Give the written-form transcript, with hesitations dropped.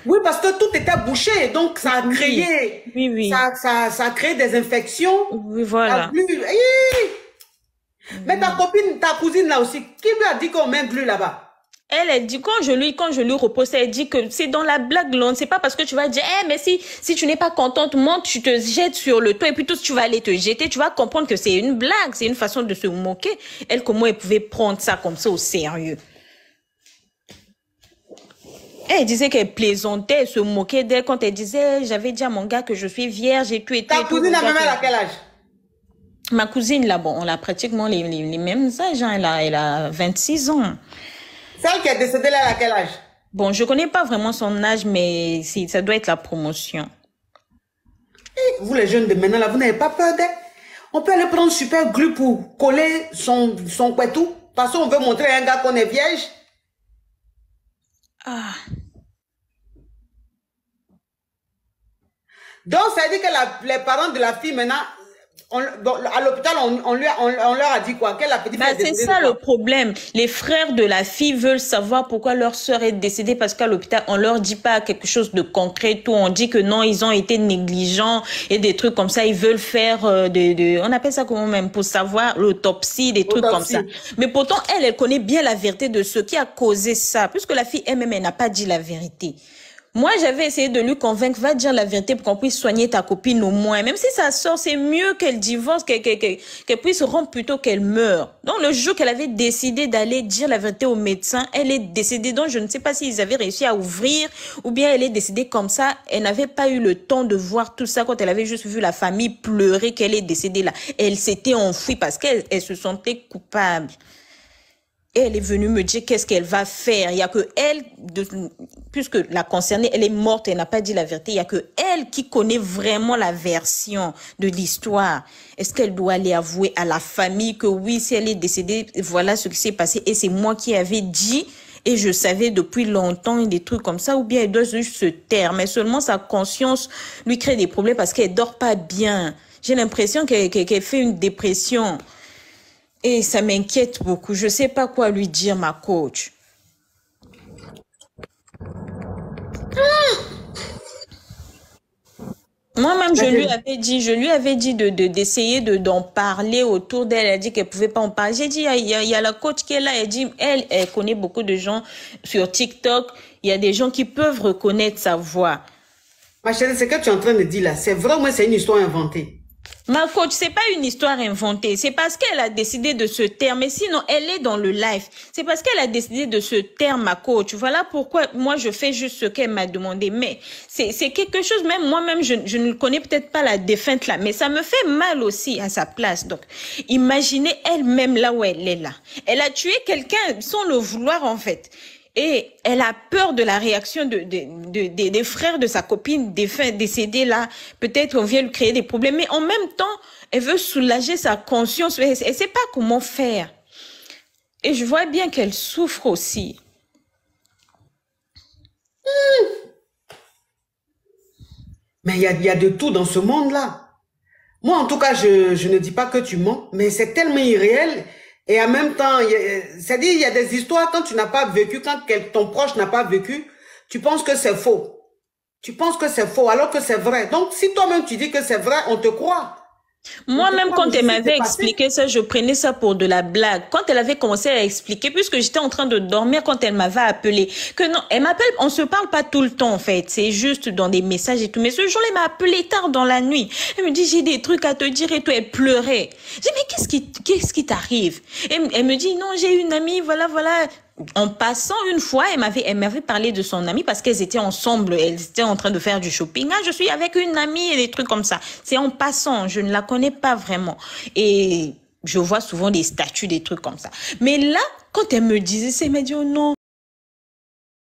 Oui, parce que tout était bouché, donc ça a Oui, créé, oui, oui, ça a créé des infections. oui, Ça a voilà. Mais ta Oui. copine, ta cousine là aussi, qui lui a dit qu'on met plus là-bas? Elle dit, quand je lui repose, elle dit que c'est dans la blague, là. C'est pas parce que tu vas dire, mais si tu n'es pas contente, monte, tu te jettes sur le toit et puis tout, tu vas aller te jeter, tu vas comprendre que c'est une blague, c'est une façon de se moquer. Elle, comment elle pouvait prendre ça comme ça au sérieux? Elle disait qu'elle plaisantait, elle se moquait d'elle quand elle disait, j'avais dit à mon gars que je suis vierge Ta et tout, cousine a même regarde. à quel âge? Ma cousine, là, bon, on a pratiquement les mêmes âges, hein. Elle a 26 ans. Celle qui est décédée là, elle a quel âge? Bon, je connais pas vraiment son âge, mais si, ça doit être la promotion. Vous les jeunes de maintenant là, vous n'avez pas peur d'elle? On peut aller prendre super glue pour coller son tout. Parce qu'on veut montrer à un gars qu'on est vierge. Ah, Donc, ça veut dire que les parents de la fille maintenant, à l'hôpital, on leur a dit quoi? Que la petite bah, fille est c'est décédée de ça le quoi? problème. Les frères de la fille veulent savoir pourquoi leur sœur est décédée parce qu'à l'hôpital, on leur dit pas quelque chose de concret, tout. On dit que non, ils ont été négligents et des trucs comme ça. Ils veulent faire on appelle ça comment même, pour savoir l'autopsie, des trucs comme ça. Autopsie. Mais pourtant, elle connaît bien la vérité de ce qui a causé ça, puisque la fille elle-même, elle n'a pas dit la vérité. Moi, j'avais essayé de lui convaincre, va dire la vérité pour qu'on puisse soigner ta copine au moins. Même si ça sort, c'est mieux qu'elle divorce, qu'elle puisse rompre plutôt qu'elle meure. Donc, le jour qu'elle avait décidé d'aller dire la vérité au médecin, elle est décédée. Donc, je ne sais pas s'ils avaient réussi à ouvrir ou bien elle est décédée comme ça. Elle n'avait pas eu le temps de voir tout ça quand elle avait juste vu la famille pleurer qu'elle est décédée là. Elle s'était enfouie parce qu'elle se sentait coupable. Et elle est venue me dire qu'est-ce qu'elle va faire. Il y a que elle, puisque la concernée, elle est morte, elle n'a pas dit la vérité. Il y a que elle qui connaît vraiment la version de l'histoire. Est-ce qu'elle doit aller avouer à la famille que oui, si elle est décédée, voilà ce qui s'est passé et c'est moi qui avais dit et je savais depuis longtemps des trucs comme ça, ou bien elle doit juste se taire. Mais seulement sa conscience lui crée des problèmes parce qu'elle dort pas bien. J'ai l'impression qu'elle fait une dépression. Et ça m'inquiète beaucoup. Je sais pas quoi lui dire, ma coach. Moi-même, je lui avais dit d'essayer d'en parler autour d'elle. Elle a dit qu'elle pouvait pas en parler. J'ai dit, il y a la coach qui est là. Elle dit, elle connaît beaucoup de gens sur TikTok. Il y a des gens qui peuvent reconnaître sa voix. Ma chérie, ce que tu es en train de dire là, c'est vrai ou moins c'est une histoire inventée? Ma coach, c'est pas une histoire inventée. C'est parce qu'elle a décidé de se taire. Mais sinon, elle est dans le live. C'est parce qu'elle a décidé de se taire, ma coach. Voilà pourquoi moi, je fais juste ce qu'elle m'a demandé. Mais c'est quelque chose, même moi-même, je ne connais peut-être pas la défunte là. Mais ça me fait mal aussi à sa place. Donc, imaginez elle-même là où elle est là. Elle a tué quelqu'un sans le vouloir, en fait. Et elle a peur de la réaction des frères de sa copine décédée là. Peut-être on vient lui créer des problèmes. Mais en même temps, elle veut soulager sa conscience. Elle ne sait pas comment faire. Et je vois bien qu'elle souffre aussi. Mais il y a de tout dans ce monde-là. Moi, en tout cas, je ne dis pas que tu mens, mais c'est tellement irréel. Et en même temps, c'est-à-dire, il y a des histoires, quand tu n'as pas vécu, quand ton proche n'a pas vécu, tu penses que c'est faux. Tu penses que c'est faux, alors que c'est vrai. Donc, si toi-même tu dis que c'est vrai, on te croit. On te Moi-même, croit, mais quand je elle sais que c'est m'avait passé. expliqué ça, je prenais ça pour de la blague. Quand elle avait commencé à expliquer, puisque j'étais en train de dormir quand elle m'avait appelé, que non, elle m'appelle, on se parle pas tout le temps, en fait. C'est juste dans des messages et tout. Mais ce jour-là, elle m'a appelé tard dans la nuit. Elle me dit, j'ai des trucs à te dire et tout. Elle pleurait. J'ai dit, mais qu'est-ce qui t'arrive? Elle me dit, non, j'ai une amie, voilà, voilà. En passant une fois, elle m'avait parlé de son amie parce qu'elles étaient ensemble, elles étaient en train de faire du shopping. Ah, je suis avec une amie et des trucs comme ça. C'est en passant, je ne la connais pas vraiment. Et je vois souvent des statuts, des trucs comme ça. Mais là, quand elle me disait ça, elle m'a dit, oh non,